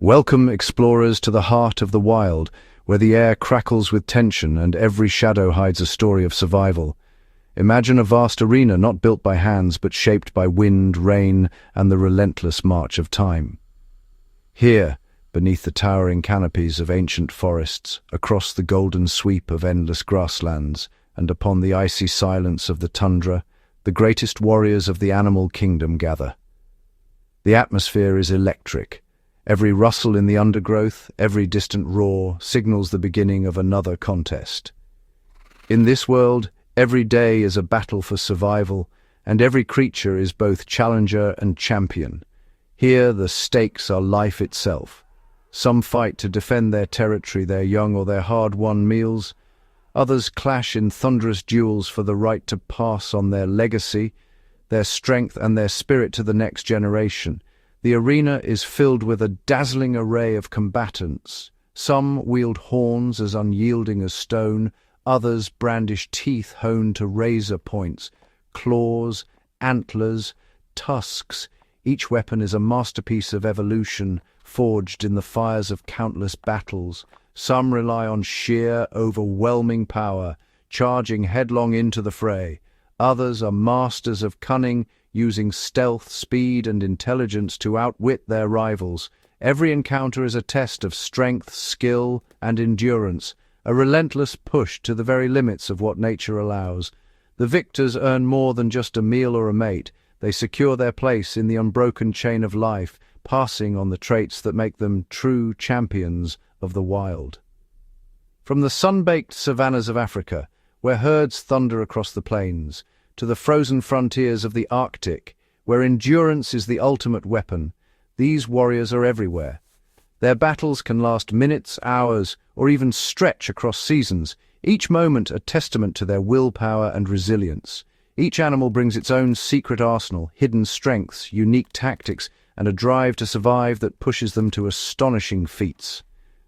Welcome, explorers, to the heart of the wild, where the air crackles with tension and every shadow hides a story of survival. Imagine a vast arena not built by hands but shaped by wind, rain, and the relentless march of time. Here, beneath the towering canopies of ancient forests, across the golden sweep of endless grasslands, and upon the icy silence of the tundra, the greatest warriors of the animal kingdom gather. The atmosphere is electric. Every rustle in the undergrowth, every distant roar, signals the beginning of another contest. In this world, every day is a battle for survival, and every creature is both challenger and champion. Here, the stakes are life itself. Some fight to defend their territory, their young or their hard-won meals. Others clash in thunderous duels for the right to pass on their legacy, their strength and their spirit to the next generation. The arena is filled with a dazzling array of combatants. Some wield horns as unyielding as stone, others brandish teeth honed to razor points, claws, antlers, tusks. Each weapon is a masterpiece of evolution, forged in the fires of countless battles. Some rely on sheer, overwhelming power, charging headlong into the fray. Others are masters of cunning, using stealth, speed, and intelligence to outwit their rivals. Every encounter is a test of strength, skill, and endurance, a relentless push to the very limits of what nature allows. The victors earn more than just a meal or a mate. They secure their place in the unbroken chain of life, passing on the traits that make them true champions of the wild. From the sun-baked savannas of Africa, where herds thunder across the plains, to the frozen frontiers of the Arctic, where endurance is the ultimate weapon, these warriors are everywhere. Their battles can last minutes, hours, or even stretch across seasons, each moment a testament to their willpower and resilience. Each animal brings its own secret arsenal, hidden strengths, unique tactics, and a drive to survive that pushes them to astonishing feats.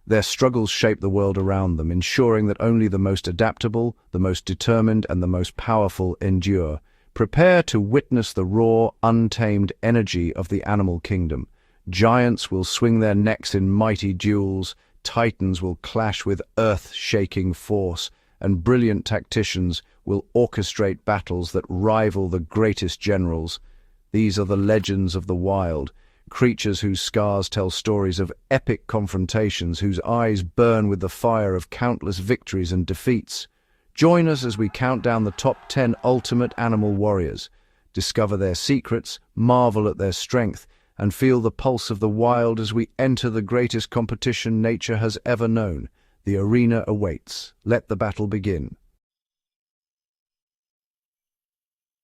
Their struggles shape the world around them, ensuring that only the most adaptable, the most determined, and the most powerful endure. Prepare to witness the raw, untamed energy of the animal kingdom. Giants will swing their necks in mighty duels, titans will clash with earth-shaking force, and brilliant tacticians will orchestrate battles that rival the greatest generals. These are the legends of the wild, creatures whose scars tell stories of epic confrontations, whose eyes burn with the fire of countless victories and defeats. Join us as we count down the top 10 ultimate animal warriors. Discover their secrets, marvel at their strength, and feel the pulse of the wild as we enter the greatest competition nature has ever known. The arena awaits. Let the battle begin.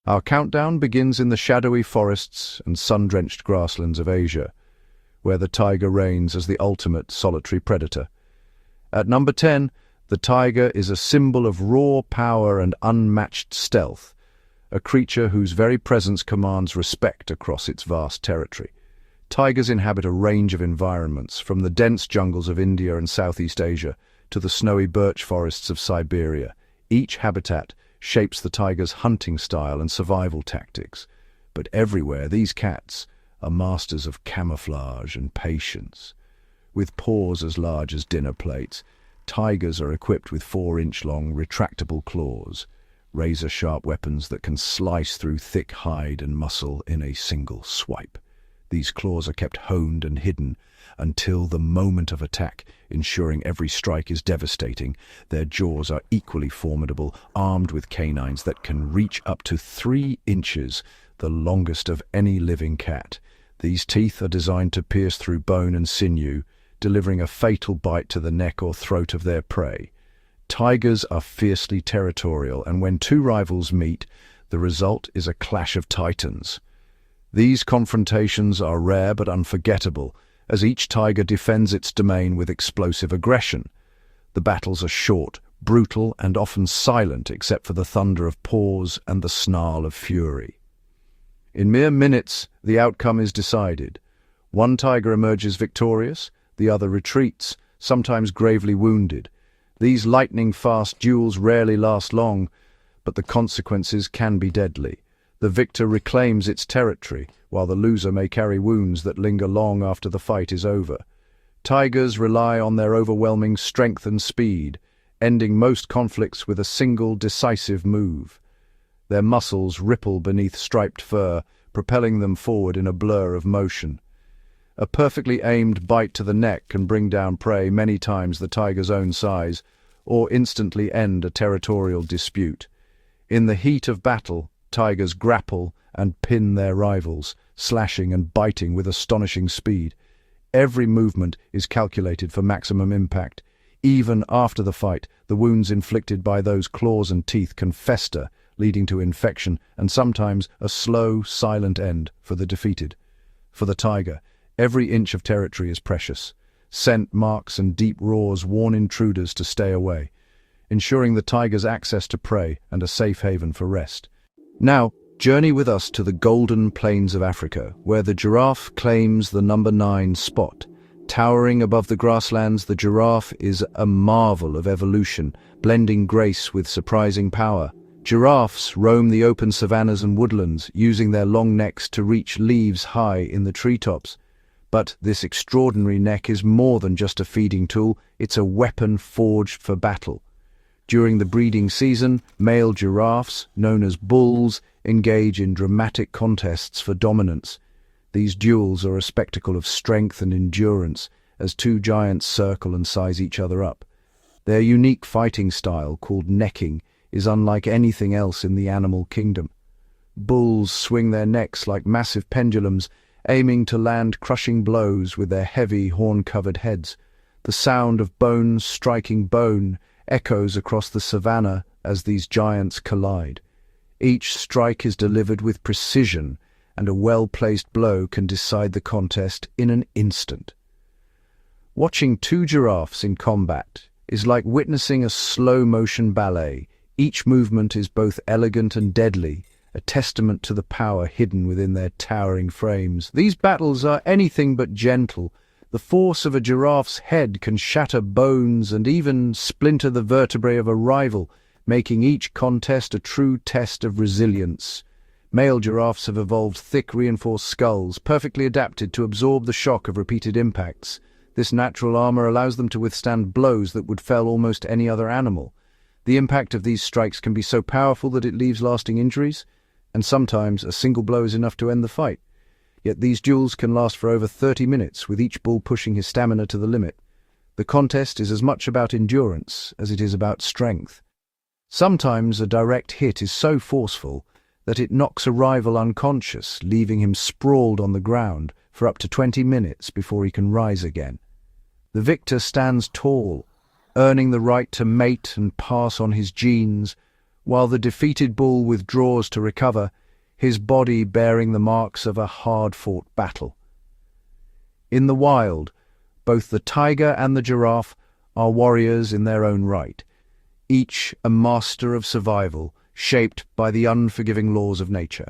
Our countdown begins in the shadowy forests and sun-drenched grasslands of Asia, where the tiger reigns as the ultimate solitary predator. At number 10, the tiger is a symbol of raw power and unmatched stealth, a creature whose very presence commands respect across its vast territory. Tigers inhabit a range of environments, from the dense jungles of India and Southeast Asia to the snowy birch forests of Siberia. Each habitat shapes the tiger's hunting style and survival tactics. But everywhere, these cats are masters of camouflage and patience. With paws as large as dinner plates, tigers are equipped with 4-inch-long retractable claws, razor-sharp weapons that can slice through thick hide and muscle in a single swipe. These claws are kept honed and hidden until the moment of attack, ensuring every strike is devastating. Their jaws are equally formidable, armed with canines that can reach up to 3 inches, the longest of any living cat. These teeth are designed to pierce through bone and sinew, delivering a fatal bite to the neck or throat of their prey. Tigers are fiercely territorial, and when two rivals meet, the result is a clash of titans. These confrontations are rare but unforgettable, as each tiger defends its domain with explosive aggression. The battles are short, brutal, and often silent except for the thunder of paws and the snarl of fury. In mere minutes, the outcome is decided. One tiger emerges victorious, the other retreats, sometimes gravely wounded. These lightning-fast duels rarely last long, but the consequences can be deadly. The victor reclaims its territory, while the loser may carry wounds that linger long after the fight is over. Tigers rely on their overwhelming strength and speed, ending most conflicts with a single decisive move. Their muscles ripple beneath striped fur, propelling them forward in a blur of motion. A perfectly aimed bite to the neck can bring down prey many times the tiger's own size, or instantly end a territorial dispute. In the heat of battle, tigers grapple and pin their rivals, slashing and biting with astonishing speed. Every movement is calculated for maximum impact. Even after the fight, the wounds inflicted by those claws and teeth can fester, leading to infection and sometimes a slow, silent end for the defeated. For the tiger, every inch of territory is precious. Scent marks and deep roars warn intruders to stay away, ensuring the tiger's access to prey and a safe haven for rest. Now, journey with us to the golden plains of Africa, where the giraffe claims the number 9 spot. Towering above the grasslands, the giraffe is a marvel of evolution, blending grace with surprising power. Giraffes roam the open savannas and woodlands, using their long necks to reach leaves high in the treetops. But this extraordinary neck is more than just a feeding tool, it's a weapon forged for battle. During the breeding season, male giraffes, known as bulls, engage in dramatic contests for dominance. These duels are a spectacle of strength and endurance, as two giants circle and size each other up. Their unique fighting style, called necking, is unlike anything else in the animal kingdom. Bulls swing their necks like massive pendulums, aiming to land crushing blows with their heavy, horn-covered heads. The sound of bone striking bone echoes across the savannah as these giants collide. Each strike is delivered with precision, and a well-placed blow can decide the contest in an instant. Watching two giraffes in combat is like witnessing a slow-motion ballet. Each movement is both elegant and deadly, a testament to the power hidden within their towering frames. These battles are anything but gentle. The force of a giraffe's head can shatter bones and even splinter the vertebrae of a rival, making each contest a true test of resilience. Male giraffes have evolved thick, reinforced skulls, perfectly adapted to absorb the shock of repeated impacts. This natural armor allows them to withstand blows that would fell almost any other animal. The impact of these strikes can be so powerful that it leaves lasting injuries, and sometimes a single blow is enough to end the fight. Yet these duels can last for over 30 minutes, with each bull pushing his stamina to the limit. The contest is as much about endurance as it is about strength. Sometimes a direct hit is so forceful that it knocks a rival unconscious, leaving him sprawled on the ground for up to 20 minutes before he can rise again. The victor stands tall, earning the right to mate and pass on his genes, while the defeated bull withdraws to recover, his body bearing the marks of a hard-fought battle. In the wild, both the tiger and the giraffe are warriors in their own right, each a master of survival, shaped by the unforgiving laws of nature.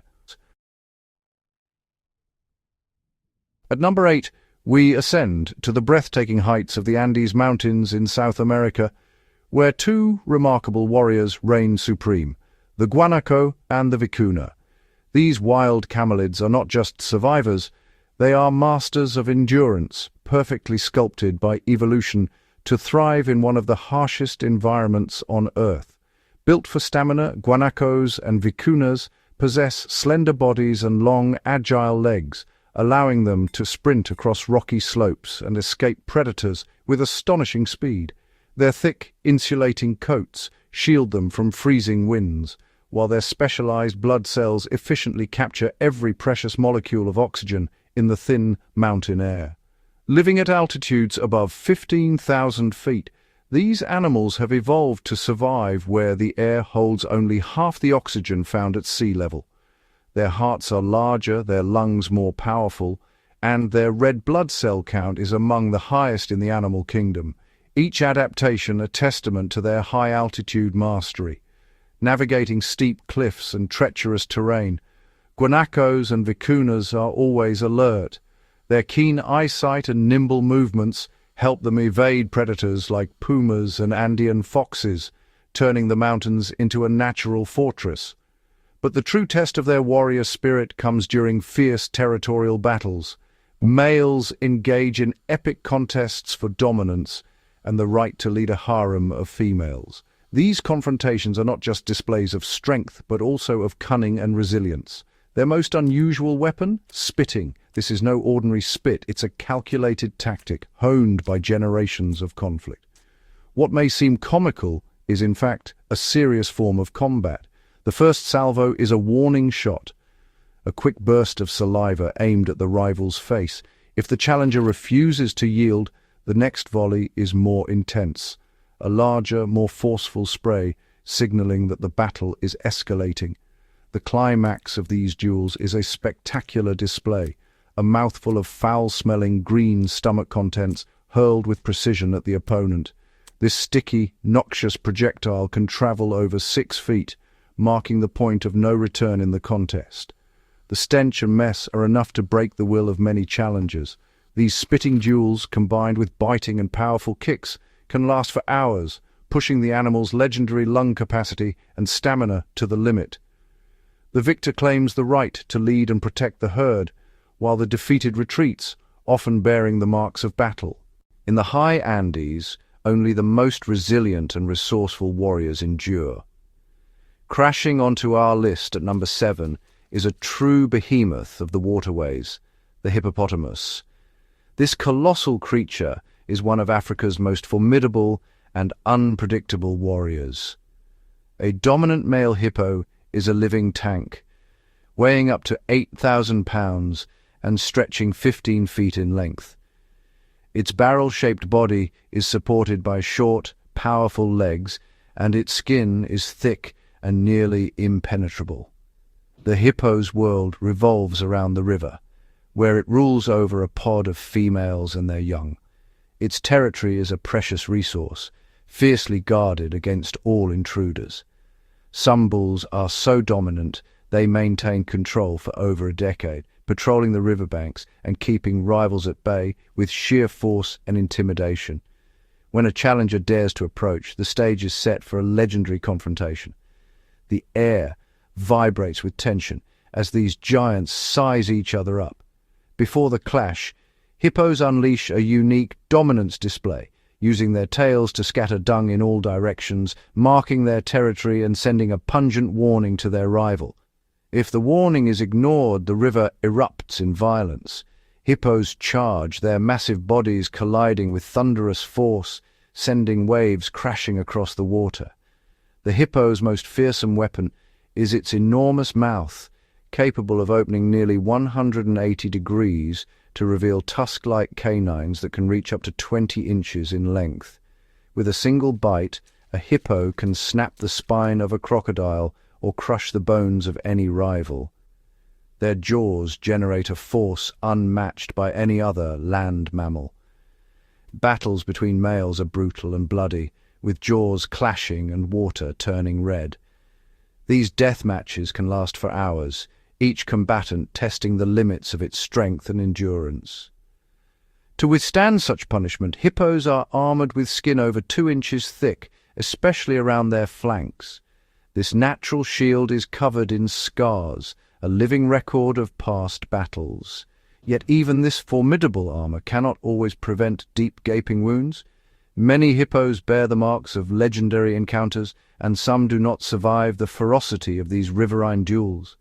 At number 8, we ascend to the breathtaking heights of the Andes Mountains in South America, where two remarkable warriors reign supreme, the guanaco and the vicuna. These wild camelids are not just survivors, they are masters of endurance, perfectly sculpted by evolution to thrive in one of the harshest environments on Earth. Built for stamina, guanacos and vicunas possess slender bodies and long, agile legs, allowing them to sprint across rocky slopes and escape predators with astonishing speed. Their thick, insulating coats shield them from freezing winds, while their specialized blood cells efficiently capture every precious molecule of oxygen in the thin mountain air. Living at altitudes above 15,000 feet, these animals have evolved to survive where the air holds only half the oxygen found at sea level. Their hearts are larger, their lungs more powerful, and their red blood cell count is among the highest in the animal kingdom. Each adaptation a testament to their high-altitude mastery. Navigating steep cliffs and treacherous terrain, guanacos and vicunas are always alert. Their keen eyesight and nimble movements help them evade predators like pumas and Andean foxes, turning the mountains into a natural fortress. But the true test of their warrior spirit comes during fierce territorial battles. Males engage in epic contests for dominance and the right to lead a harem of females. These confrontations are not just displays of strength, but also of cunning and resilience. Their most unusual weapon? Spitting. This is no ordinary spit, it's a calculated tactic, honed by generations of conflict. What may seem comical is in fact a serious form of combat. The first salvo is a warning shot, a quick burst of saliva aimed at the rival's face. If the challenger refuses to yield, the next volley is more intense, a larger, more forceful spray, signaling that the battle is escalating. The climax of these duels is a spectacular display, a mouthful of foul-smelling green stomach contents hurled with precision at the opponent. This sticky, noxious projectile can travel over 6 feet, marking the point of no return in the contest. The stench and mess are enough to break the will of many challengers. These spitting duels, combined with biting and powerful kicks, can last for hours, pushing the animal's legendary lung capacity and stamina to the limit. The victor claims the right to lead and protect the herd, while the defeated retreats, often bearing the marks of battle. In the high Andes, only the most resilient and resourceful warriors endure. Crashing onto our list at number 7 is a true behemoth of the waterways, the hippopotamus. This colossal creature is one of Africa's most formidable and unpredictable warriors. A dominant male hippo is a living tank, weighing up to 8,000 pounds and stretching 15 feet in length. Its barrel-shaped body is supported by short, powerful legs, and its skin is thick and nearly impenetrable. The hippo's world revolves around the river, where it rules over a pod of females and their young. Its territory is a precious resource, fiercely guarded against all intruders. Some bulls are so dominant they maintain control for over a decade, patrolling the riverbanks and keeping rivals at bay with sheer force and intimidation. When a challenger dares to approach, the stage is set for a legendary confrontation. The air vibrates with tension as these giants size each other up. Before the clash, hippos unleash a unique dominance display, using their tails to scatter dung in all directions, marking their territory and sending a pungent warning to their rival. If the warning is ignored, the river erupts in violence. Hippos charge, their massive bodies colliding with thunderous force, sending waves crashing across the water. The hippo's most fearsome weapon is its enormous mouth, capable of opening nearly 180 degrees to reveal tusk-like canines that can reach up to 20 inches in length. With a single bite, a hippo can snap the spine of a crocodile or crush the bones of any rival. Their jaws generate a force unmatched by any other land mammal. Battles between males are brutal and bloody, with jaws clashing and water turning red. These death matches can last for hours, each combatant testing the limits of its strength and endurance. To withstand such punishment, hippos are armored with skin over 2 inches thick, especially around their flanks. This natural shield is covered in scars, a living record of past battles. Yet even this formidable armor cannot always prevent deep gaping wounds. Many hippos bear the marks of legendary encounters, and some do not survive the ferocity of these riverine duels.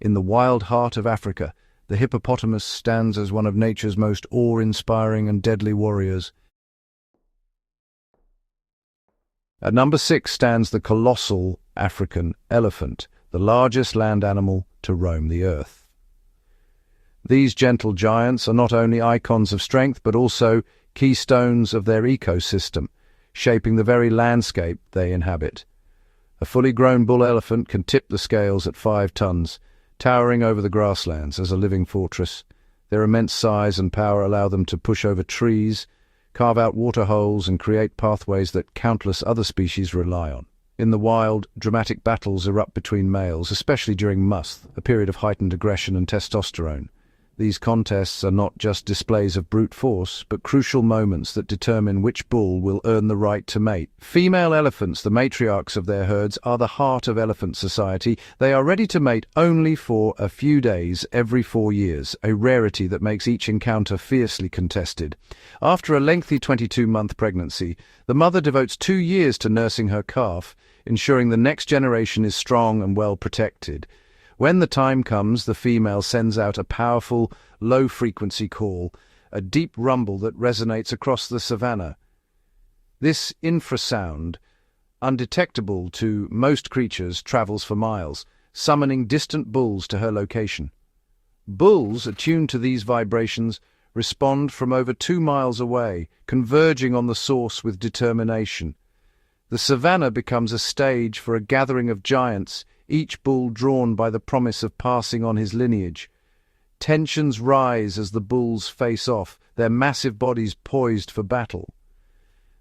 In the wild heart of Africa, the hippopotamus stands as one of nature's most awe-inspiring and deadly warriors. At number 6 stands the colossal African elephant, the largest land animal to roam the earth. These gentle giants are not only icons of strength, but also keystones of their ecosystem, shaping the very landscape they inhabit. A fully grown bull elephant can tip the scales at 5 tons, towering over the grasslands as a living fortress. Their immense size and power allow them to push over trees, carve out water holes, and create pathways that countless other species rely on. In the wild, dramatic battles erupt between males, especially during musth, a period of heightened aggression and testosterone. These contests are not just displays of brute force, but crucial moments that determine which bull will earn the right to mate. Female elephants, the matriarchs of their herds, are the heart of elephant society. They are ready to mate only for a few days every 4 years, a rarity that makes each encounter fiercely contested. After a lengthy 22-month pregnancy, the mother devotes 2 years to nursing her calf, ensuring the next generation is strong and well protected. When the time comes, the female sends out a powerful, low-frequency call, a deep rumble that resonates across the savanna. This infrasound, undetectable to most creatures, travels for miles, summoning distant bulls to her location. Bulls, attuned to these vibrations, respond from over 2 miles away, converging on the source with determination. The savanna becomes a stage for a gathering of giants, each bull drawn by the promise of passing on his lineage. Tensions rise as the bulls face off, their massive bodies poised for battle.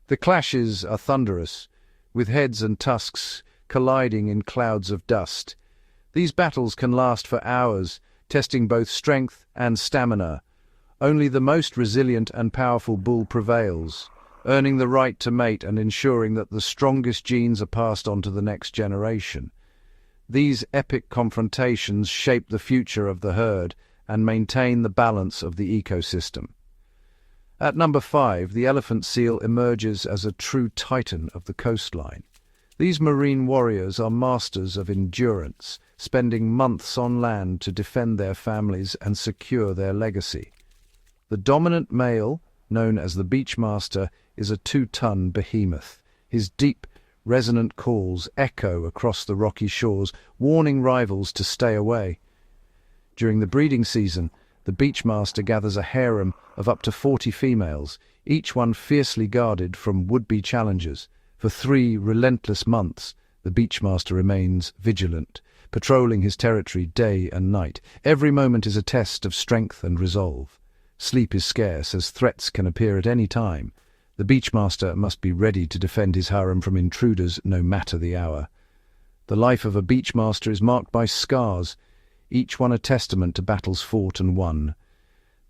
The clashes are thunderous, with heads and tusks colliding in clouds of dust. These battles can last for hours, testing both strength and stamina. Only the most resilient and powerful bull prevails, earning the right to mate and ensuring that the strongest genes are passed on to the next generation. These epic confrontations shape the future of the herd and maintain the balance of the ecosystem. At number 5, the elephant seal emerges as a true titan of the coastline. These marine warriors are masters of endurance, spending months on land to defend their families and secure their legacy. The dominant male, known as the Beachmaster, is a 2-ton behemoth. His deep, resonant calls echo across the rocky shores, warning rivals to stay away. During the breeding season, the Beachmaster gathers a harem of up to 40 females, each one fiercely guarded from would-be challengers. For 3 relentless months, the Beachmaster remains vigilant, patrolling his territory day and night. Every moment is a test of strength and resolve. Sleep is scarce, as threats can appear at any time. The Beachmaster must be ready to defend his harem from intruders, no matter the hour. The life of a Beachmaster is marked by scars, each one a testament to battles fought and won.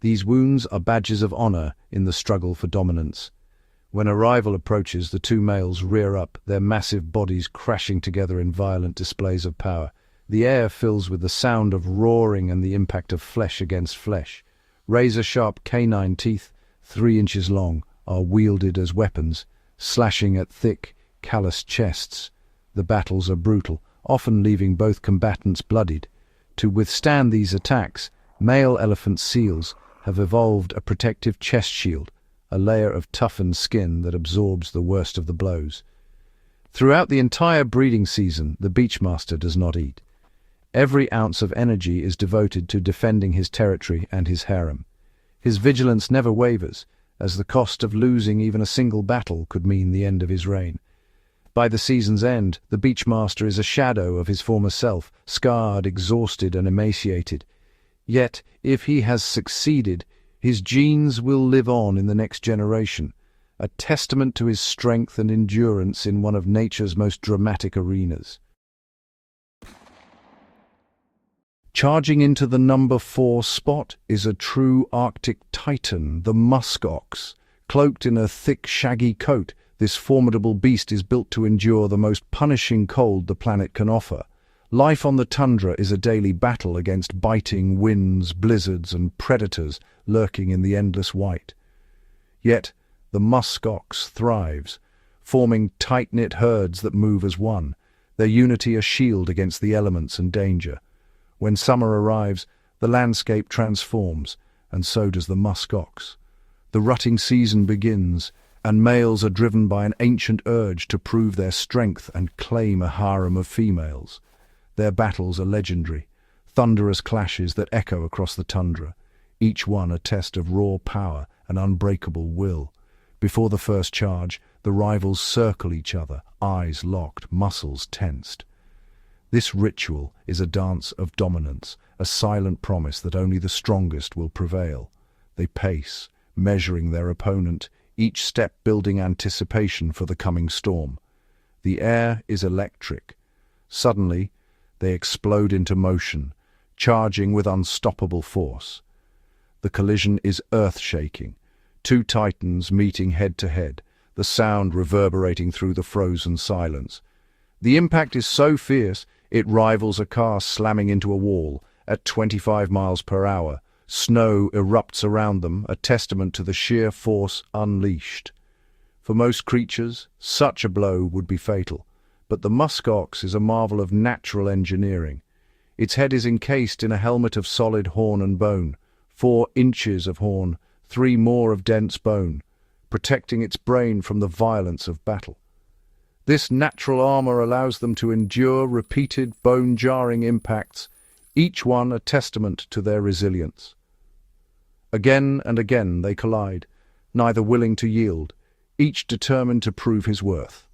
These wounds are badges of honor in the struggle for dominance. When a rival approaches, the 2 males rear up, their massive bodies crashing together in violent displays of power. The air fills with the sound of roaring and the impact of flesh against flesh. Razor-sharp canine teeth, 3 inches long, are wielded as weapons, slashing at thick, calloused chests. The battles are brutal, often leaving both combatants bloodied. To withstand these attacks, male elephant seals have evolved a protective chest shield, a layer of toughened skin that absorbs the worst of the blows. Throughout the entire breeding season, the Beachmaster does not eat. Every ounce of energy is devoted to defending his territory and his harem. His vigilance never wavers, as the cost of losing even a single battle could mean the end of his reign. By the season's end, the Beachmaster is a shadow of his former self, scarred, exhausted, and emaciated. Yet, if he has succeeded, his genes will live on in the next generation, a testament to his strength and endurance in one of nature's most dramatic arenas. Charging into the number 4 spot is a true Arctic titan, the musk ox. Cloaked in a thick, shaggy coat, this formidable beast is built to endure the most punishing cold the planet can offer. Life on the tundra is a daily battle against biting winds, blizzards, and predators lurking in the endless white. Yet, the musk ox thrives, forming tight-knit herds that move as one, their unity a shield against the elements and danger. When summer arrives, the landscape transforms, and so does the musk ox. The rutting season begins, and males are driven by an ancient urge to prove their strength and claim a harem of females. Their battles are legendary, thunderous clashes that echo across the tundra, each one a test of raw power and unbreakable will. Before the first charge, the rivals circle each other, eyes locked, muscles tensed. This ritual is a dance of dominance, a silent promise that only the strongest will prevail. They pace, measuring their opponent, each step building anticipation for the coming storm. The air is electric. Suddenly, they explode into motion, charging with unstoppable force. The collision is earth-shaking. Two titans meeting head-to-head, the sound reverberating through the frozen silence. The impact is so fierce, it rivals a car slamming into a wall at 25 miles per hour. Snow erupts around them, a testament to the sheer force unleashed. For most creatures, such a blow would be fatal, but the musk ox is a marvel of natural engineering. Its head is encased in a helmet of solid horn and bone, 4 inches of horn, 3 more of dense bone, protecting its brain from the violence of battle. This natural armor allows them to endure repeated bone-jarring impacts, each one a testament to their resilience. Again and again they collide, neither willing to yield, each determined to prove his worth.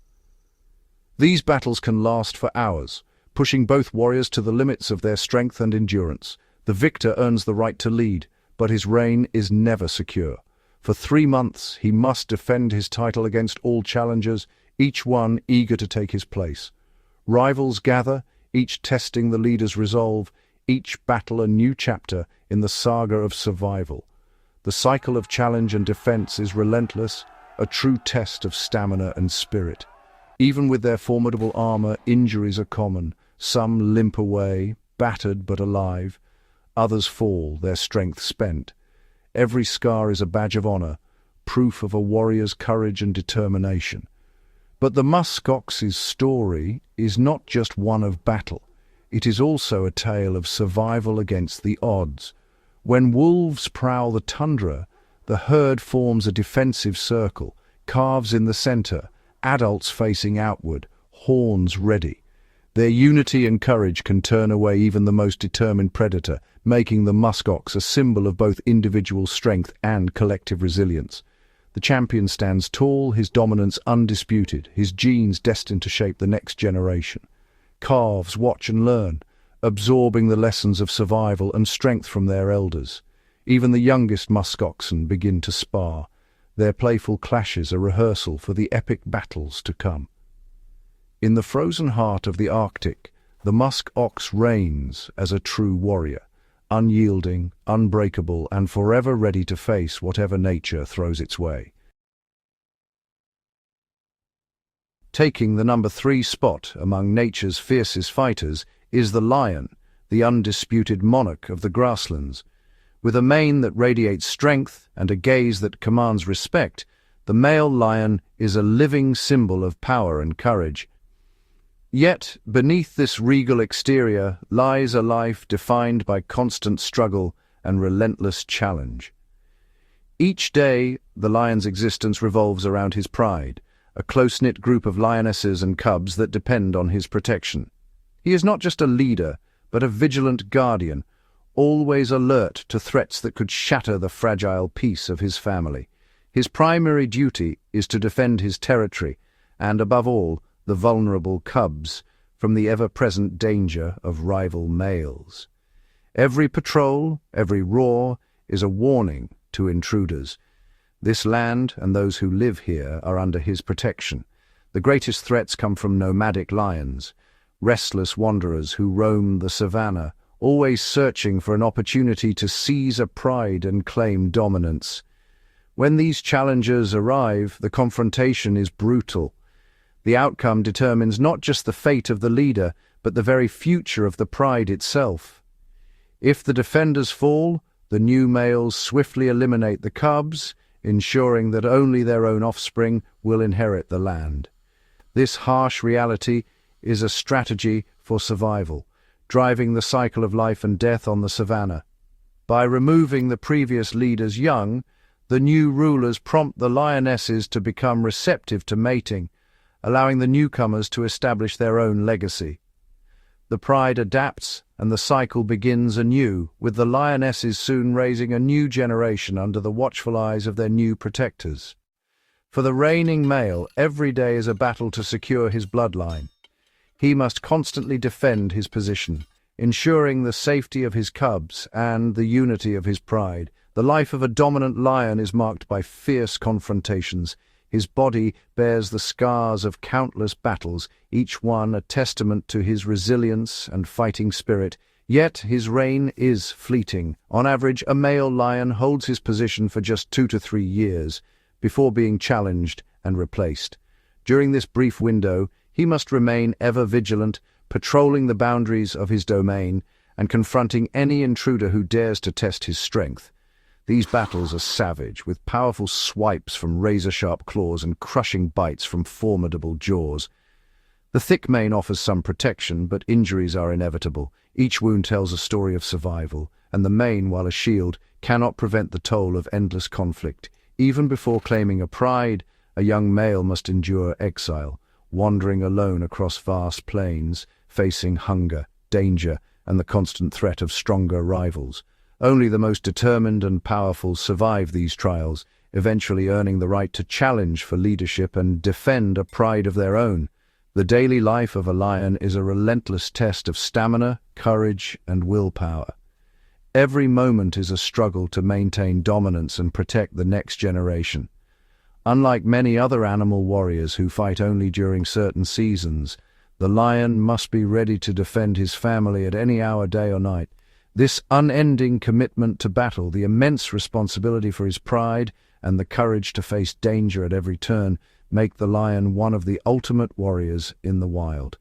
These battles can last for hours, pushing both warriors to the limits of their strength and endurance. The victor earns the right to lead, but his reign is never secure. For 3 months he must defend his title against all challengers, each one eager to take his place. Rivals gather, each testing the leader's resolve, each battle a new chapter in the saga of survival. The cycle of challenge and defense is relentless, a true test of stamina and spirit. Even with their formidable armor, injuries are common. Some limp away, battered but alive. Others fall, their strength spent. Every scar is a badge of honor, proof of a warrior's courage and determination. But the musk ox's story is not just one of battle. It is also a tale of survival against the odds. When wolves prowl the tundra, the herd forms a defensive circle, calves in the center, adults facing outward, horns ready. Their unity and courage can turn away even the most determined predator, making the musk ox a symbol of both individual strength and collective resilience. The champion stands tall, his dominance undisputed, his genes destined to shape the next generation. Calves watch and learn, absorbing the lessons of survival and strength from their elders. Even the youngest musk oxen begin to spar, their playful clashes a rehearsal for the epic battles to come. In the frozen heart of the Arctic, the musk ox reigns as a true warrior, unyielding, unbreakable, and forever ready to face whatever nature throws its way. Taking the number 3 spot among nature's fiercest fighters is the lion, the undisputed monarch of the grasslands. With a mane that radiates strength and a gaze that commands respect, the male lion is a living symbol of power and courage. Yet, beneath this regal exterior lies a life defined by constant struggle and relentless challenge. Each day, the lion's existence revolves around his pride, a close-knit group of lionesses and cubs that depend on his protection. He is not just a leader, but a vigilant guardian, always alert to threats that could shatter the fragile peace of his family. His primary duty is to defend his territory, and above all, the vulnerable cubs, from the ever-present danger of rival males. Every patrol, every roar, is a warning to intruders. This land and those who live here are under his protection. The greatest threats come from nomadic lions, restless wanderers who roam the savannah, always searching for an opportunity to seize a pride and claim dominance. When these challengers arrive, the confrontation is brutal. The outcome determines not just the fate of the leader, but the very future of the pride itself. If the defenders fall, the new males swiftly eliminate the cubs, ensuring that only their own offspring will inherit the land. This harsh reality is a strategy for survival, driving the cycle of life and death on the savannah. By removing the previous leader's young, the new rulers prompt the lionesses to become receptive to mating, allowing the newcomers to establish their own legacy. The pride adapts, and the cycle begins anew, with the lionesses soon raising a new generation under the watchful eyes of their new protectors. For the reigning male, every day is a battle to secure his bloodline. He must constantly defend his position, ensuring the safety of his cubs and the unity of his pride. The life of a dominant lion is marked by fierce confrontations. His body bears the scars of countless battles, each one a testament to his resilience and fighting spirit. Yet his reign is fleeting. On average, a male lion holds his position for just 2 to 3 years before being challenged and replaced. During this brief window, he must remain ever vigilant, patrolling the boundaries of his domain and confronting any intruder who dares to test his strength. These battles are savage, with powerful swipes from razor-sharp claws and crushing bites from formidable jaws. The thick mane offers some protection, but injuries are inevitable. Each wound tells a story of survival, and the mane, while a shield, cannot prevent the toll of endless conflict. Even before claiming a pride, a young male must endure exile, wandering alone across vast plains, facing hunger, danger, and the constant threat of stronger rivals. Only the most determined and powerful survive these trials, eventually earning the right to challenge for leadership and defend a pride of their own. The daily life of a lion is a relentless test of stamina, courage, and willpower. Every moment is a struggle to maintain dominance and protect the next generation. Unlike many other animal warriors who fight only during certain seasons, the lion must be ready to defend his family at any hour, day or night. This unending commitment to battle, the immense responsibility for his pride, and the courage to face danger at every turn make the lion one of the ultimate warriors in the wild.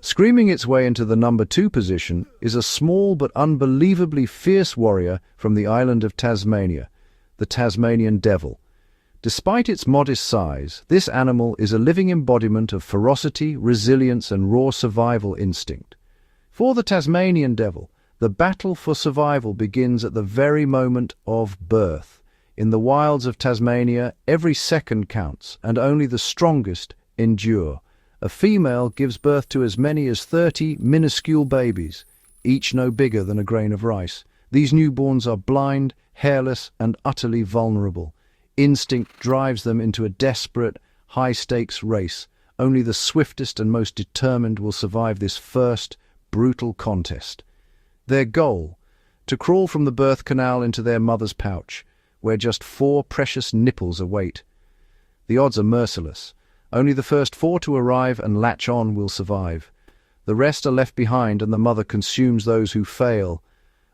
Screaming its way into the number 2 position is a small but unbelievably fierce warrior from the island of Tasmania, the Tasmanian devil. Despite its modest size, this animal is a living embodiment of ferocity, resilience, and raw survival instinct. For the Tasmanian devil, the battle for survival begins at the very moment of birth. In the wilds of Tasmania, every second counts, and only the strongest endure. A female gives birth to as many as 30 minuscule babies, each no bigger than a grain of rice. These newborns are blind, hairless, and utterly vulnerable. Instinct drives them into a desperate, high-stakes race. Only the swiftest and most determined will survive this first, brutal contest. Their goal: to crawl from the birth canal into their mother's pouch, where just 4 precious nipples await. The odds are merciless. Only the first 4 to arrive and latch on will survive. The rest are left behind, and the mother consumes those who fail.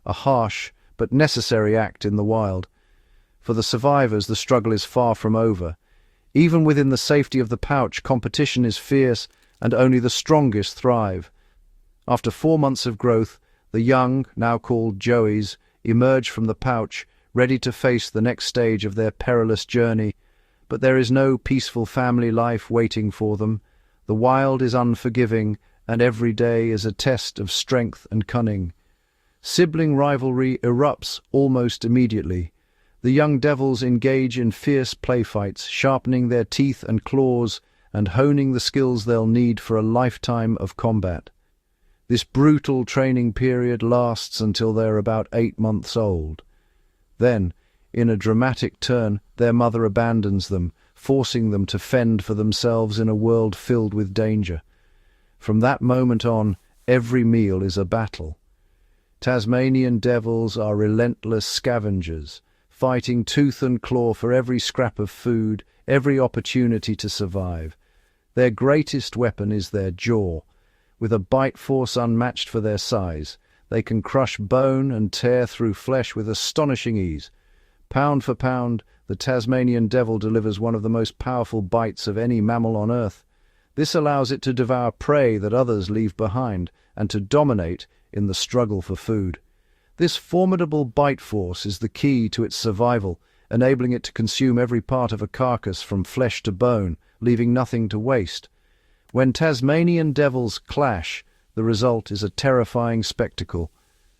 A harsh but necessary act in the wild. For the survivors, the struggle is far from over. Even within the safety of the pouch, competition is fierce, and only the strongest thrive. After 4 months of growth, the young, now called joeys, emerge from the pouch, ready to face the next stage of their perilous journey. But there is no peaceful family life waiting for them. The wild is unforgiving, and every day is a test of strength and cunning. Sibling rivalry erupts almost immediately. The young devils engage in fierce playfights, sharpening their teeth and claws and honing the skills they'll need for a lifetime of combat. This brutal training period lasts until they're about 8 months old. Then, in a dramatic turn, their mother abandons them, forcing them to fend for themselves in a world filled with danger. From that moment on, every meal is a battle. Tasmanian devils are relentless scavengers, fighting tooth and claw for every scrap of food, every opportunity to survive. Their greatest weapon is their jaw. With a bite force unmatched for their size, they can crush bone and tear through flesh with astonishing ease. Pound for pound, the Tasmanian devil delivers one of the most powerful bites of any mammal on Earth. This allows it to devour prey that others leave behind, and to dominate in the struggle for food. This formidable bite force is the key to its survival, enabling it to consume every part of a carcass from flesh to bone, leaving nothing to waste. When Tasmanian devils clash, the result is a terrifying spectacle.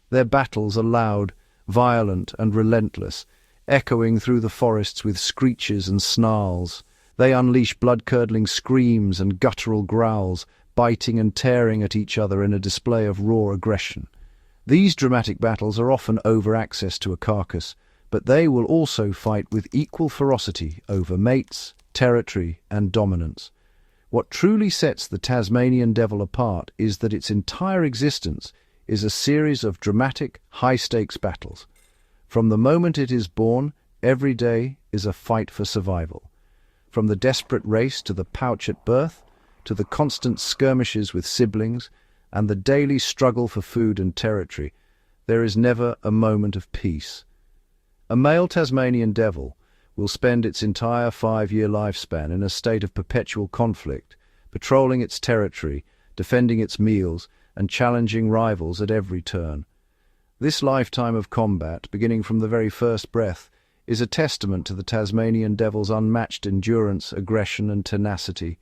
Their battles are loud, violent, and relentless, echoing through the forests with screeches and snarls. They unleash blood-curdling screams and guttural growls, biting and tearing at each other in a display of raw aggression. These dramatic battles are often over access to a carcass, but they will also fight with equal ferocity over mates, territory, and dominance. What truly sets the Tasmanian devil apart is that its entire existence is a series of dramatic, high-stakes battles. From the moment it is born, every day is a fight for survival. From the desperate race to the pouch at birth, to the constant skirmishes with siblings and the daily struggle for food and territory, there is never a moment of peace. A male Tasmanian devil will spend its entire 5-year lifespan in a state of perpetual conflict, patrolling its territory, defending its meals, and challenging rivals at every turn. This lifetime of combat, beginning from the very first breath, is a testament to the Tasmanian devil's unmatched endurance, aggression, and tenacity.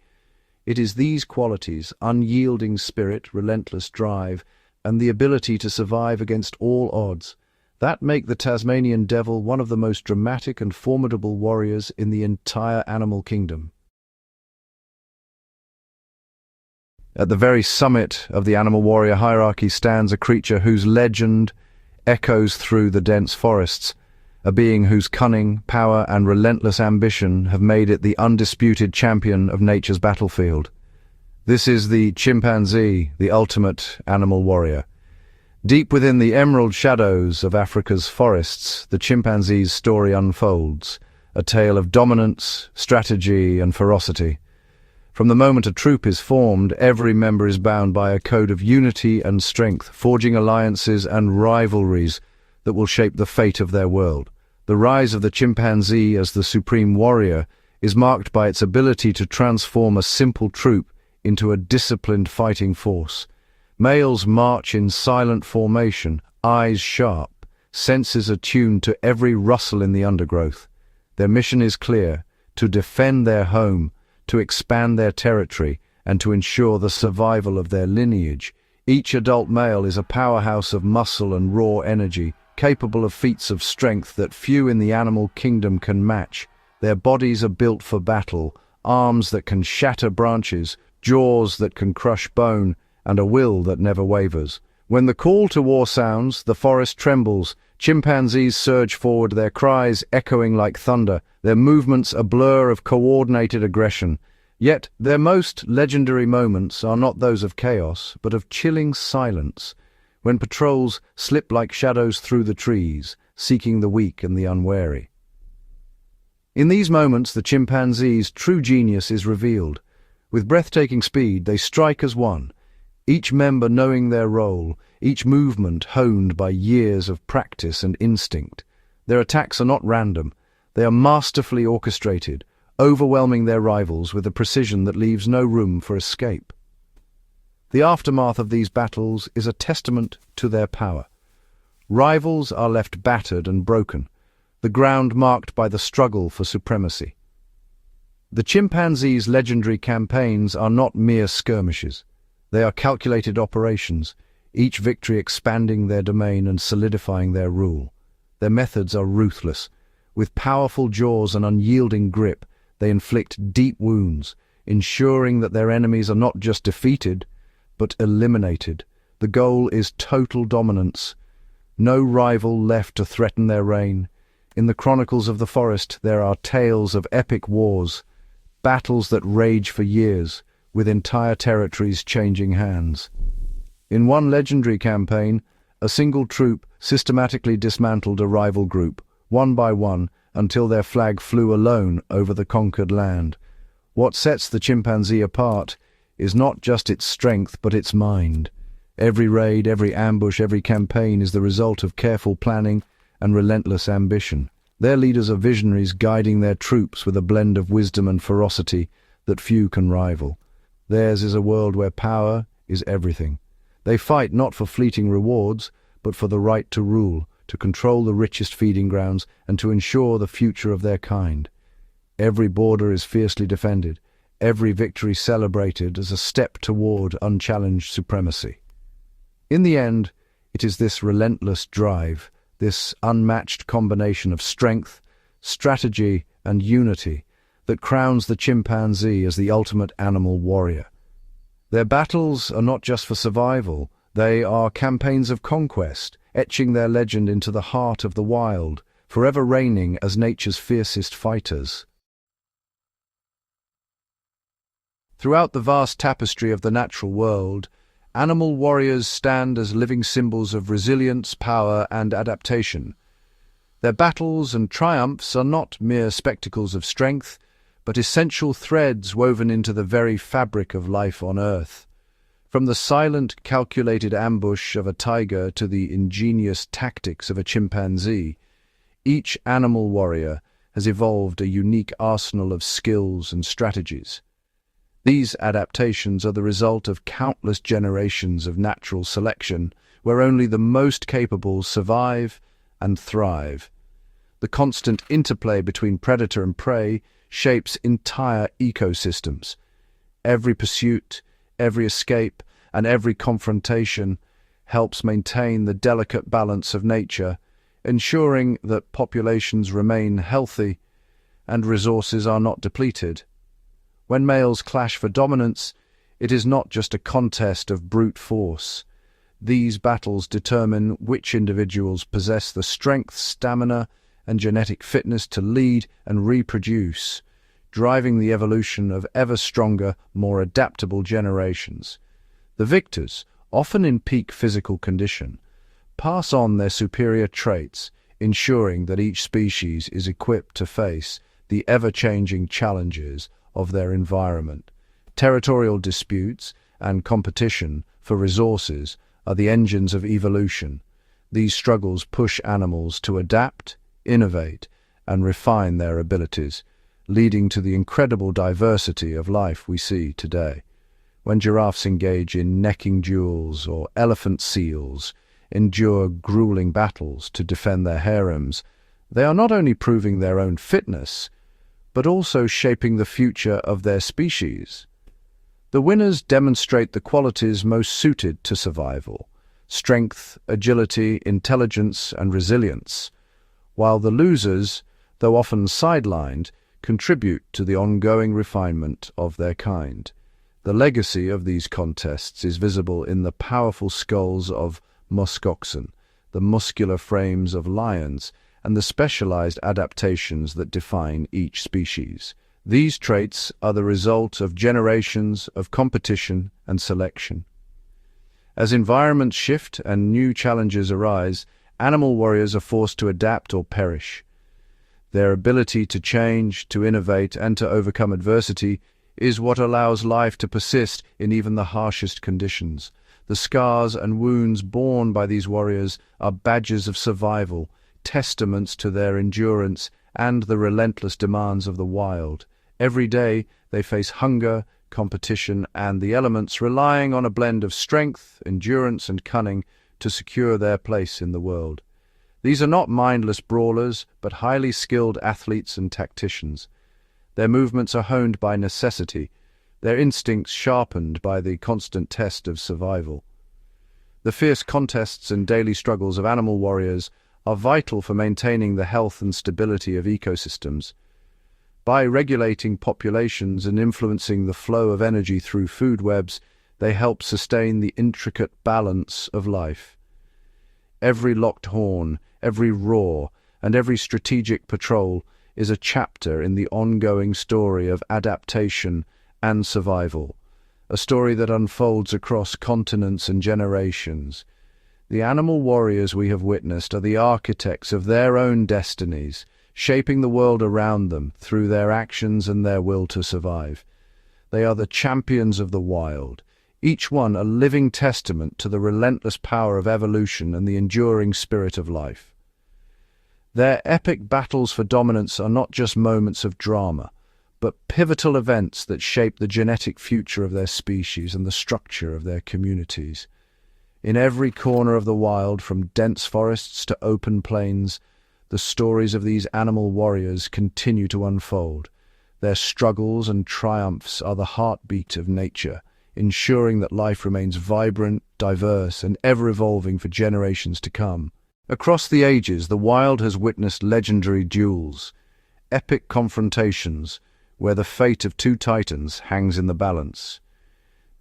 It is these qualities, unyielding spirit, relentless drive, and the ability to survive against all odds, that make the Tasmanian devil one of the most dramatic and formidable warriors in the entire animal kingdom. At the very summit of the animal warrior hierarchy stands a creature whose legend echoes through the dense forests, a being whose cunning, power, and relentless ambition have made it the undisputed champion of nature's battlefield. This is the chimpanzee, the ultimate animal warrior. Deep within the emerald shadows of Africa's forests, the chimpanzee's story unfolds, a tale of dominance, strategy, and ferocity. From the moment a troop is formed, every member is bound by a code of unity and strength, forging alliances and rivalries that will shape the fate of their world. The rise of the chimpanzee as the supreme warrior is marked by its ability to transform a simple troop into a disciplined fighting force. Males march in silent formation, eyes sharp, senses attuned to every rustle in the undergrowth. Their mission is clear: to defend their home, to expand their territory, and to ensure the survival of their lineage. Each adult male is a powerhouse of muscle and raw energy, capable of feats of strength that few in the animal kingdom can match. Their bodies are built for battle, arms that can shatter branches, jaws that can crush bone, and a will that never wavers. When the call to war sounds, the forest trembles. Chimpanzees surge forward, their cries echoing like thunder, their movements a blur of coordinated aggression. Yet their most legendary moments are not those of chaos, but of chilling silence, when patrols slip like shadows through the trees, seeking the weak and the unwary. In these moments, the chimpanzee's true genius is revealed. With breathtaking speed, they strike as one, each member knowing their role, each movement honed by years of practice and instinct. Their attacks are not random. They are masterfully orchestrated, overwhelming their rivals with a precision that leaves no room for escape. The aftermath of these battles is a testament to their power. Rivals are left battered and broken, the ground marked by the struggle for supremacy. The chimpanzee's legendary campaigns are not mere skirmishes. They are calculated operations, each victory expanding their domain and solidifying their rule. Their methods are ruthless. With powerful jaws and unyielding grip, they inflict deep wounds, ensuring that their enemies are not just defeated, but eliminated. The goal is total dominance. No rival left to threaten their reign. In the chronicles of the forest, there are tales of epic wars, battles that rage for years, with entire territories changing hands. In one legendary campaign, a single troop systematically dismantled a rival group, one by one, until their flag flew alone over the conquered land. What sets the chimpanzee apart is not just its strength, but its mind. Every raid, every ambush, every campaign is the result of careful planning and relentless ambition. Their leaders are visionaries, guiding their troops with a blend of wisdom and ferocity that few can rival. Theirs is a world where power is everything. They fight not for fleeting rewards, but for the right to rule, to control the richest feeding grounds, and to ensure the future of their kind. Every border is fiercely defended, every victory celebrated as a step toward unchallenged supremacy. In the end, it is this relentless drive, this unmatched combination of strength, strategy, and unity that crowns the chimpanzee as the ultimate animal warrior. Their battles are not just for survival, they are campaigns of conquest, etching their legend into the heart of the wild, forever reigning as nature's fiercest fighters. Throughout the vast tapestry of the natural world, animal warriors stand as living symbols of resilience, power, and adaptation. Their battles and triumphs are not mere spectacles of strength, but essential threads woven into the very fabric of life on Earth. From the silent, calculated ambush of a tiger to the ingenious tactics of a chimpanzee, each animal warrior has evolved a unique arsenal of skills and strategies. These adaptations are the result of countless generations of natural selection, where only the most capable survive and thrive. The constant interplay between predator and prey shapes entire ecosystems. Every pursuit, every escape, and every confrontation helps maintain the delicate balance of nature, ensuring that populations remain healthy and resources are not depleted. When males clash for dominance, it is not just a contest of brute force. These battles determine which individuals possess the strength, stamina, and genetic fitness to lead and reproduce, driving the evolution of ever stronger, more adaptable generations. The victors, often in peak physical condition, pass on their superior traits, ensuring that each species is equipped to face the ever-changing challenges of their environment. Territorial disputes and competition for resources are the engines of evolution. These struggles push animals to adapt, innovate, and refine their abilities, leading to the incredible diversity of life we see today. When giraffes engage in necking duels or elephant seals endure grueling battles to defend their harems, they are not only proving their own fitness, but also shaping the future of their species. The winners demonstrate the qualities most suited to survival: strength, agility, intelligence, and resilience, while the losers, though often sidelined, contribute to the ongoing refinement of their kind. The legacy of these contests is visible in the powerful skulls of musk oxen, the muscular frames of lions, and the specialized adaptations that define each species. These traits are the result of generations of competition and selection. As environments shift and new challenges arise, animal warriors are forced to adapt or perish. Their ability to change, to innovate, and to overcome adversity is what allows life to persist in even the harshest conditions. The scars and wounds borne by these warriors are badges of survival, testaments to their endurance and the relentless demands of the wild. Every day they face hunger, competition, and the elements, relying on a blend of strength, endurance, and cunning to secure their place in the world. These are not mindless brawlers, but highly skilled athletes and tacticians. Their movements are honed by necessity, their instincts sharpened by the constant test of survival. The fierce contests and daily struggles of animal warriors are vital for maintaining the health and stability of ecosystems. By regulating populations and influencing the flow of energy through food webs, they help sustain the intricate balance of life. Every locked horn, every roar, and every strategic patrol is a chapter in the ongoing story of adaptation and survival, a story that unfolds across continents and generations. The animal warriors we have witnessed are the architects of their own destinies, shaping the world around them through their actions and their will to survive. They are the champions of the wild, each one a living testament to the relentless power of evolution and the enduring spirit of life. Their epic battles for dominance are not just moments of drama, but pivotal events that shape the genetic future of their species and the structure of their communities. In every corner of the wild, from dense forests to open plains, the stories of these animal warriors continue to unfold. Their struggles and triumphs are the heartbeat of nature, ensuring that life remains vibrant, diverse, and ever-evolving for generations to come. Across the ages, the wild has witnessed legendary duels, epic confrontations, where the fate of two titans hangs in the balance.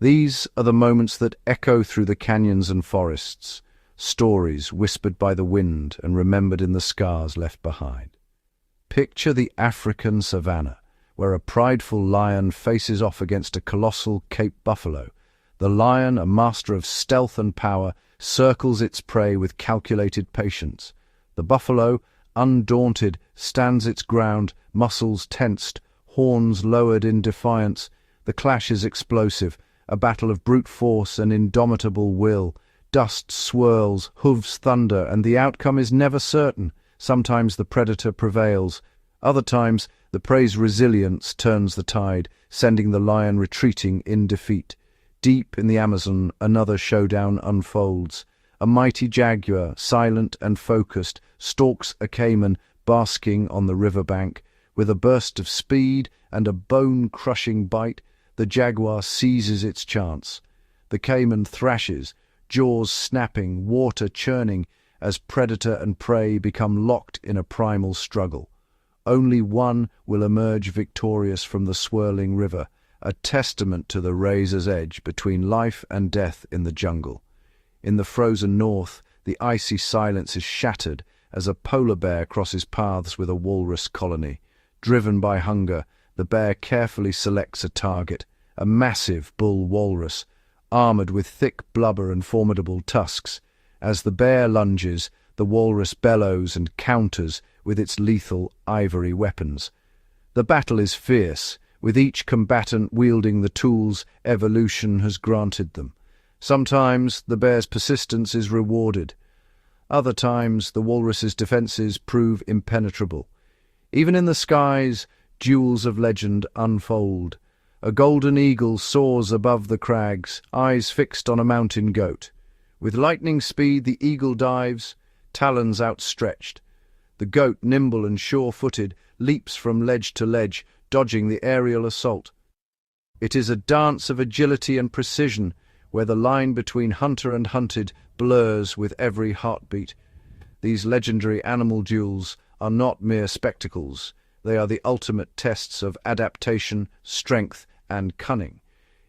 These are the moments that echo through the canyons and forests, stories whispered by the wind and remembered in the scars left behind. Picture the African savanna, where a prideful lion faces off against a colossal Cape buffalo. The lion, a master of stealth and power, circles its prey with calculated patience. The buffalo, undaunted, stands its ground, muscles tensed, horns lowered in defiance. The clash is explosive, a battle of brute force and indomitable will. Dust swirls, hooves thunder, and the outcome is never certain. Sometimes the predator prevails. Other times, the prey's resilience turns the tide, sending the lion retreating in defeat. Deep in the Amazon, another showdown unfolds. A mighty jaguar, silent and focused, stalks a caiman basking on the riverbank. With a burst of speed and a bone-crushing bite, the jaguar seizes its chance. The caiman thrashes, jaws snapping, water churning, as predator and prey become locked in a primal struggle. Only one will emerge victorious from the swirling river, a testament to the razor's edge between life and death in the jungle. In the frozen north, the icy silence is shattered as a polar bear crosses paths with a walrus colony. Driven by hunger, the bear carefully selects a target, a massive bull walrus, armored with thick blubber and formidable tusks. As the bear lunges, the walrus bellows and counters with its lethal ivory weapons. The battle is fierce, with each combatant wielding the tools evolution has granted them. Sometimes the bear's persistence is rewarded. Other times the walrus's defenses prove impenetrable. Even in the skies, duels of legend unfold. A golden eagle soars above the crags, eyes fixed on a mountain goat. With lightning speed the eagle dives, talons outstretched. The goat, nimble and sure-footed, leaps from ledge to ledge, dodging the aerial assault. It is a dance of agility and precision, where the line between hunter and hunted blurs with every heartbeat. These legendary animal duels are not mere spectacles. They are the ultimate tests of adaptation, strength, and cunning.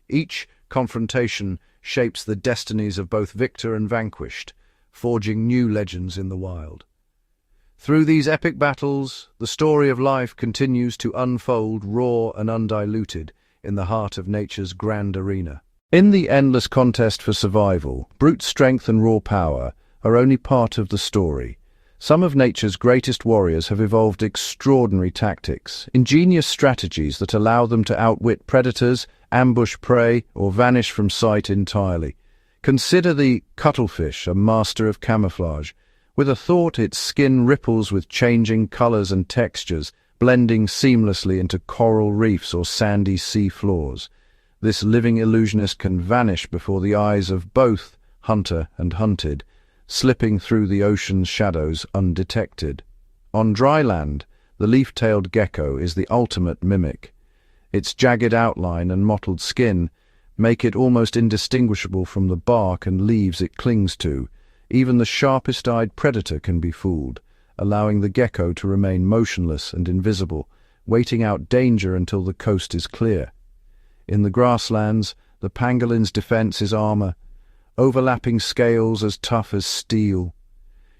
Each confrontation shapes the destinies of both victor and vanquished, forging new legends in the wild. Through these epic battles, the story of life continues to unfold raw and undiluted in the heart of nature's grand arena. In the endless contest for survival, brute strength and raw power are only part of the story. Some of nature's greatest warriors have evolved extraordinary tactics, ingenious strategies that allow them to outwit predators, ambush prey, or vanish from sight entirely. Consider the cuttlefish, a master of camouflage. With a thought, its skin ripples with changing colors and textures, blending seamlessly into coral reefs or sandy sea floors. This living illusionist can vanish before the eyes of both hunter and hunted, slipping through the ocean's shadows undetected. On dry land, the leaf-tailed gecko is the ultimate mimic. Its jagged outline and mottled skin make it almost indistinguishable from the bark and leaves it clings to. Even the sharpest-eyed predator can be fooled, allowing the gecko to remain motionless and invisible, waiting out danger until the coast is clear. In the grasslands, the pangolin's defense is armor, overlapping scales as tough as steel.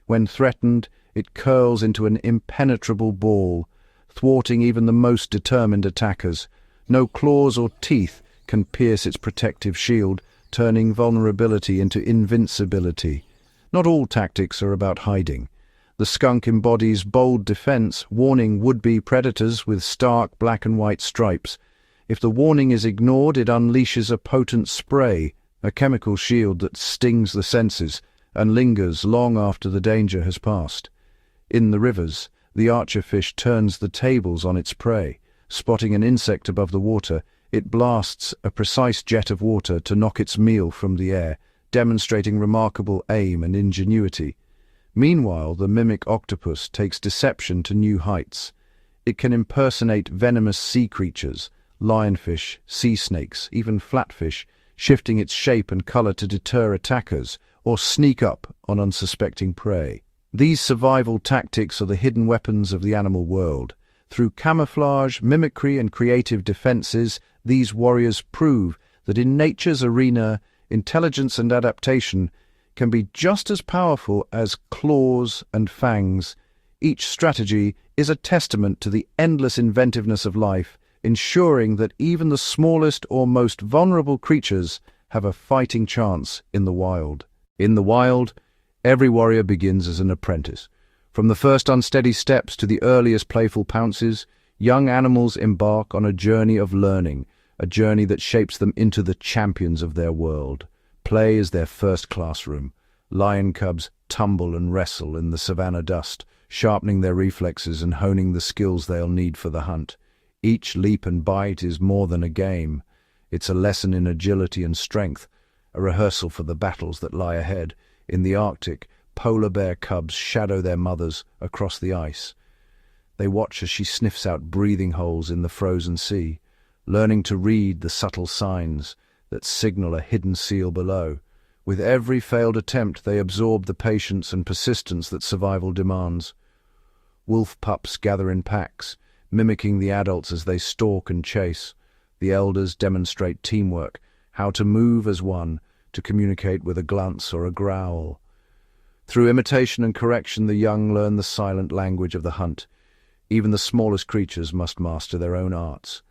When threatened, it curls into an impenetrable ball, thwarting even the most determined attackers. No claws or teeth can pierce its protective shield, turning vulnerability into invincibility. Not all tactics are about hiding. The skunk embodies bold defense, warning would-be predators with stark black and white stripes. If the warning is ignored, it unleashes a potent spray, a chemical shield that stings the senses and lingers long after the danger has passed. In the rivers, the archerfish turns the tables on its prey. Spotting an insect above the water, it blasts a precise jet of water to knock its meal from the air, demonstrating remarkable aim and ingenuity. Meanwhile, the mimic octopus takes deception to new heights. It can impersonate venomous sea creatures, lionfish, sea snakes, even flatfish, shifting its shape and color to deter attackers or sneak up on unsuspecting prey. These survival tactics are the hidden weapons of the animal world. Through camouflage, mimicry, and creative defenses, these warriors prove that in nature's arena, intelligence and adaptation can be just as powerful as claws and fangs. Each strategy is a testament to the endless inventiveness of life, ensuring that even the smallest or most vulnerable creatures have a fighting chance in the wild. In the wild, every warrior begins as an apprentice. From the first unsteady steps to the earliest playful pounces, Young animals embark on a journey of learning, a journey that shapes them into the champions of their world. Play is their first classroom. Lion cubs tumble and wrestle in the savanna dust, sharpening their reflexes and honing the skills they'll need for the hunt. Each leap and bite is more than a game. It's a lesson in agility and strength, a rehearsal for the battles that lie ahead. In the Arctic, polar bear cubs shadow their mothers across the ice. They watch as she sniffs out breathing holes in the frozen sea, learning to read the subtle signs that signal a hidden seal below. With every failed attempt, they absorb the patience and persistence that survival demands. Wolf pups gather in packs, mimicking the adults as they stalk and chase. The elders demonstrate teamwork, how to move as one, to communicate with a glance or a growl. Through imitation and correction, the young learn the silent language of the hunt. Even the smallest creatures must master their own arts.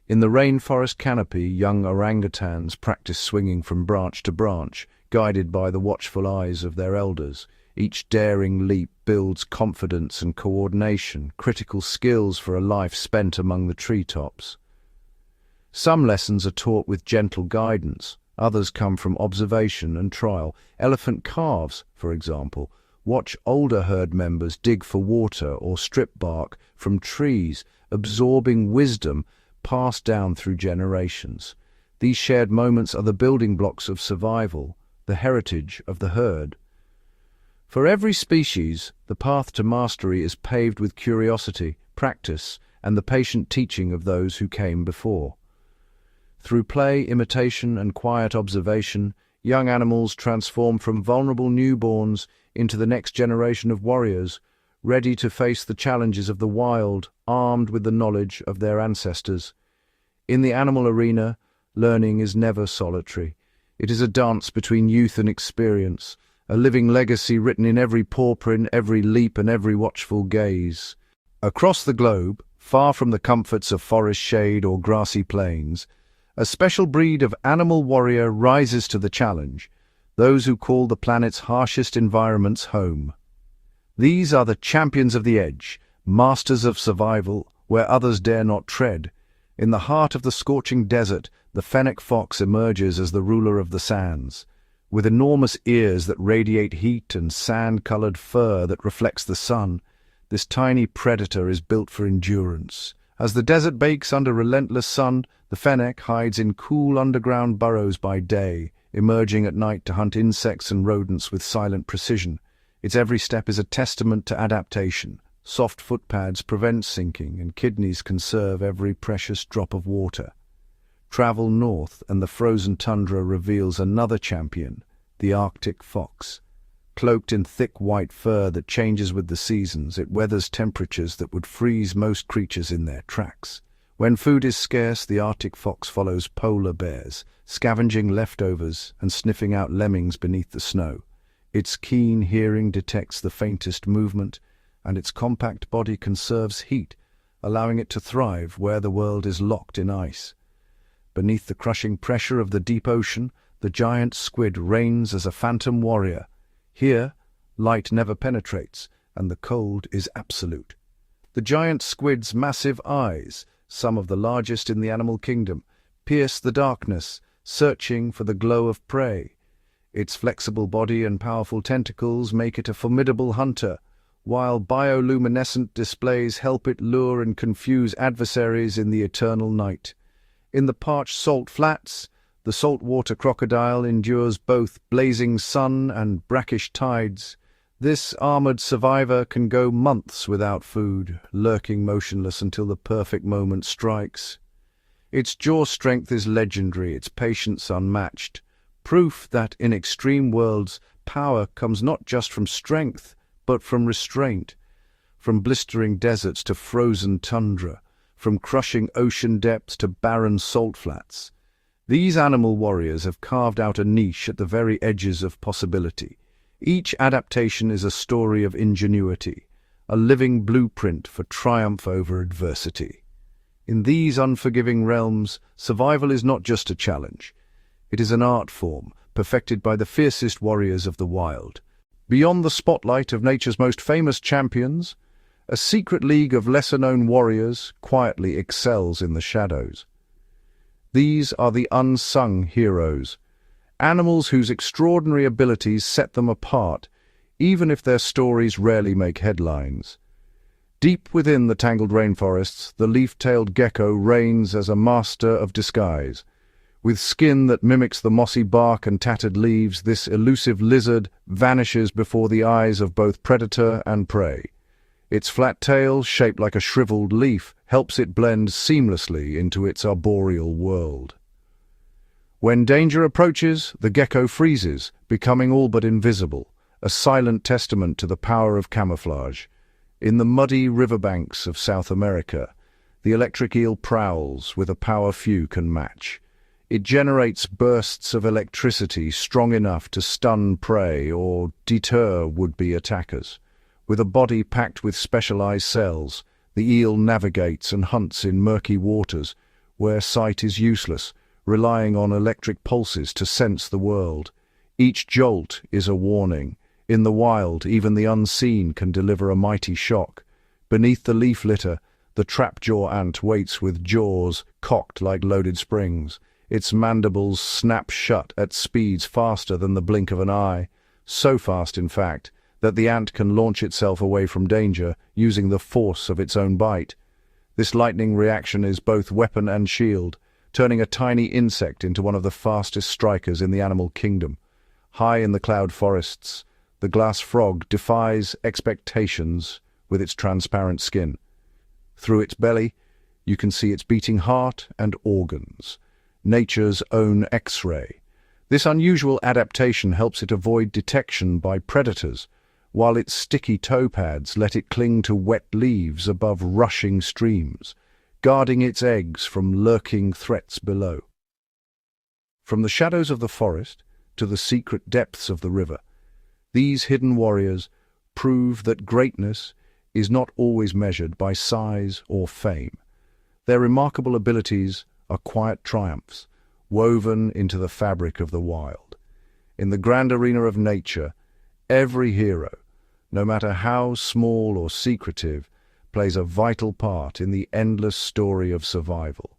In the rainforest canopy, young orangutans practice swinging from branch to branch, guided by the watchful eyes of their elders. Each daring leap builds confidence and coordination, critical skills for a life spent among the treetops. Some lessons are taught with gentle guidance. Others come from observation and trial. Elephant calves, for example, watch older herd members dig for water or strip bark from trees, absorbing wisdom passed down through generations. These shared moments are the building blocks of survival, the heritage of the herd. For every species, the path to mastery is paved with curiosity, practice, and the patient teaching of those who came before. Through play, imitation, and quiet observation, young animals transform from vulnerable newborns into the next generation of warriors, ready to face the challenges of the wild, armed with the knowledge of their ancestors. In the animal arena, learning is never solitary. It is a dance between youth and experience, a living legacy written in every paw print, every leap, and every watchful gaze. Across the globe, far from the comforts of forest shade or grassy plains, a special breed of animal warrior rises to the challenge, those who call the planet's harshest environments home. These are the champions of the edge, masters of survival where others dare not tread. In the heart of the scorching desert, the fennec fox emerges as the ruler of the sands. With enormous ears that radiate heat and sand-colored fur that reflects the sun, this tiny predator is built for endurance. As the desert bakes under relentless sun, the fennec hides in cool underground burrows by day, emerging at night to hunt insects and rodents with silent precision. Its every step is a testament to adaptation. Soft footpads prevent sinking, and kidneys conserve every precious drop of water. Travel north, and the frozen tundra reveals another champion, the Arctic fox. Cloaked in thick white fur that changes with the seasons, it weathers temperatures that would freeze most creatures in their tracks. When food is scarce, the Arctic fox follows polar bears, scavenging leftovers and sniffing out lemmings beneath the snow. Its keen hearing detects the faintest movement, and its compact body conserves heat, allowing it to thrive where the world is locked in ice. Beneath the crushing pressure of the deep ocean, the giant squid reigns as a phantom warrior. Here, light never penetrates, and the cold is absolute. The giant squid's massive eyes, some of the largest in the animal kingdom, pierce the darkness, searching for the glow of prey. Its flexible body and powerful tentacles make it a formidable hunter, while bioluminescent displays help it lure and confuse adversaries in the eternal night. In the parched salt flats, the saltwater crocodile endures both blazing sun and brackish tides. This armored survivor can go months without food, lurking motionless until the perfect moment strikes. Its jaw strength is legendary, its patience unmatched. Proof that in extreme worlds, power comes not just from strength, but from restraint. From blistering deserts to frozen tundra, from crushing ocean depths to barren salt flats. These animal warriors have carved out a niche at the very edges of possibility. Each adaptation is a story of ingenuity, a living blueprint for triumph over adversity. In these unforgiving realms, survival is not just a challenge. It is an art form, perfected by the fiercest warriors of the wild. Beyond the spotlight of nature's most famous champions, A secret league of lesser-known warriors quietly excels in the shadows. These are the unsung heroes, animals whose extraordinary abilities set them apart, even if their stories rarely make headlines. Deep within the tangled rainforests, the leaf-tailed gecko reigns as a master of disguise. With skin that mimics the mossy bark and tattered leaves, this elusive lizard vanishes before the eyes of both predator and prey. Its flat tail, shaped like a shriveled leaf, helps it blend seamlessly into its arboreal world. When danger approaches, the gecko freezes, becoming all but invisible, a silent testament to the power of camouflage. In the muddy riverbanks of South America, the electric eel prowls with a power few can match. It generates bursts of electricity strong enough to stun prey or deter would-be attackers. With a body packed with specialized cells, the eel navigates and hunts in murky waters where sight is useless, relying on electric pulses to sense the world. Each jolt is a warning. In the wild, even the unseen can deliver a mighty shock. Beneath the leaf litter, the trapjaw ant waits with jaws cocked like loaded springs. Its mandibles snap shut at speeds faster than the blink of an eye, so fast, in fact, that the ant can launch itself away from danger using the force of its own bite. This lightning reaction is both weapon and shield, turning a tiny insect into one of the fastest strikers in the animal kingdom. High in the cloud forests, the glass frog defies expectations with its transparent skin. Through its belly, you can see its beating heart and organs, nature's own X-ray. This unusual adaptation helps it avoid detection by predators, while its sticky toe pads let it cling to wet leaves above rushing streams, guarding its eggs from lurking threats below. From the shadows of the forest to the secret depths of the river, these hidden warriors prove that greatness is not always measured by size or fame. Their remarkable abilities are quiet triumphs, woven into the fabric of the wild. In the grand arena of nature, every hero, no matter how small or secretive, plays a vital part in the endless story of survival.